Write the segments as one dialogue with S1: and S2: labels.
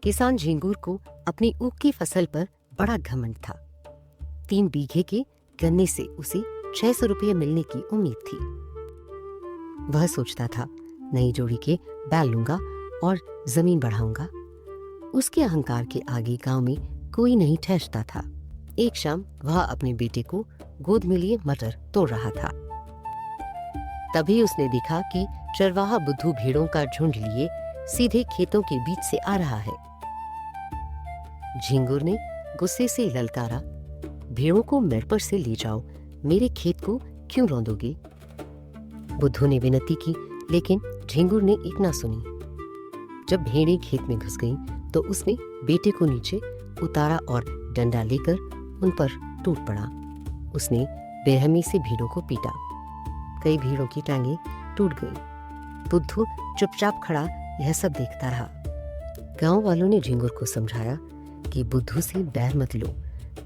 S1: किसान झिंगुर को अपनी ऊख की फसल पर बड़ा घमंड था। 3 बीघे के गन्ने से उसे 600 रुपये मिलने की उम्मीद थी। वह सोचता था, नई जोड़ी के बैल लूंगा और जमीन बढ़ाऊंगा। उसके अहंकार के आगे गांव में कोई नहीं ठहरता था। एक शाम वह अपने बेटे को गोद में लिए मटर तोड़ रहा था। तभी उसने देखा कि चरवाहा बुद्धू भेड़ों का झुंड लिए सीधे खेतों के बीच से आ रहा है। झिंगुर ने गुस्से से ललकारा, भेड़ों को मेरे पर से ले जाओ, मेरे खेत को क्यों रौंदोगे? बुद्धू ने विनती की, लेकिन झिंगुर ने एक ना सुनी। जब भेड़ें खेत में घुस गईं, तो उसने बेटे को नीचे उतारा और डंडा लेकर उन पर टूट पड़ा। उसने बेरहमी से भेड़ों को पीटा। कई भेड़ों की टांगें टूट गईं। बुद्धू चुपचाप खड़ा यह सब देखता रहा। गांव वालों ने झिंगुर को समझाया कि बुद्धू से बैर मत लो,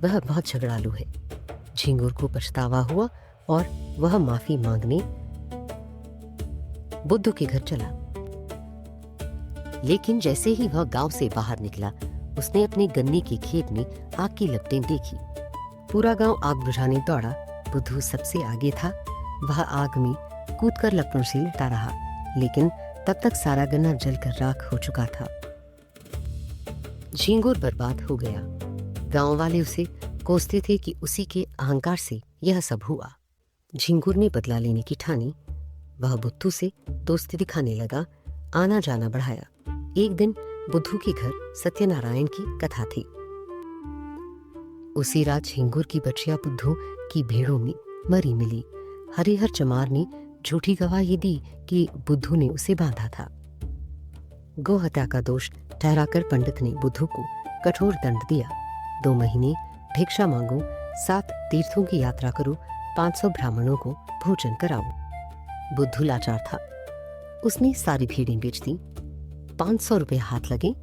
S1: वह बहुत झगड़ालू है। झिंगुर को पछतावा हुआ और वह माफी मांगने बुद्धू के घर चला। लेकिन जैसे ही वह गांव से बाहर निकला, उसने अपने गन्ने के खेत में आग की लपटें देखी। पूरा गांव आग बुझाने दौड़ा। बुद्धू सबसे आगे था। वह आग में कूदकर लपटों से लटा रहा, लेकिन तब तक सारा गन्ना जलकर राख हो चुका था। झिंगुर बर्बाद हो गया। गांव वाले उसे कोसते थे कि उसी के अहंकार से यह सब हुआ। झिंगुर ने बदला लेने की ठानी। वह बुद्धू से दोस्ती दिखाने लगा, आना जाना बढ़ाया। एक दिन बुद्धू के घर सत्यनारायण की कथा थी। उसी रात झिंगुर की बच्चियां बुद्धू की भेड़ों में मरी मिली। हरिहर चमार ने झूठी गवाही दी कि बुद्धू ने उसे बांधा था। गौ हत्या का दोष ठहराकर पंडित ने बुद्धू को कठोर दंड दिया। 2 महीने भिक्षा मांगो, 7 तीर्थों की यात्रा करो, 500 ब्राह्मणों को भोजन कराओ। बुद्धू लाचार था। उसने सारी भेड़ें बेच दी। 500 रुपये हाथ लगे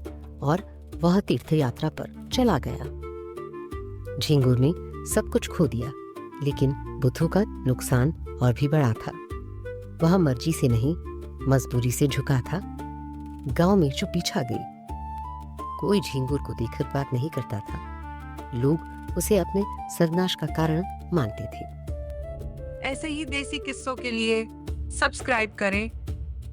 S1: और वह तीर्थ यात्रा पर चला गया। झिंगुर ने सब कुछ खो दिया, लेकिन बुद्धू का नुकसान और भी बड़ा था। वह मर्जी से नहीं, मजबूरी से झुका था। गांव में चुप्पी छा गई। कोई झिंगुर को देखकर बात नहीं करता था। लोग उसे अपने सर्वनाश का कारण मानते थे।
S2: ऐसे ही देसी किस्सों के लिए सब्सक्राइब करें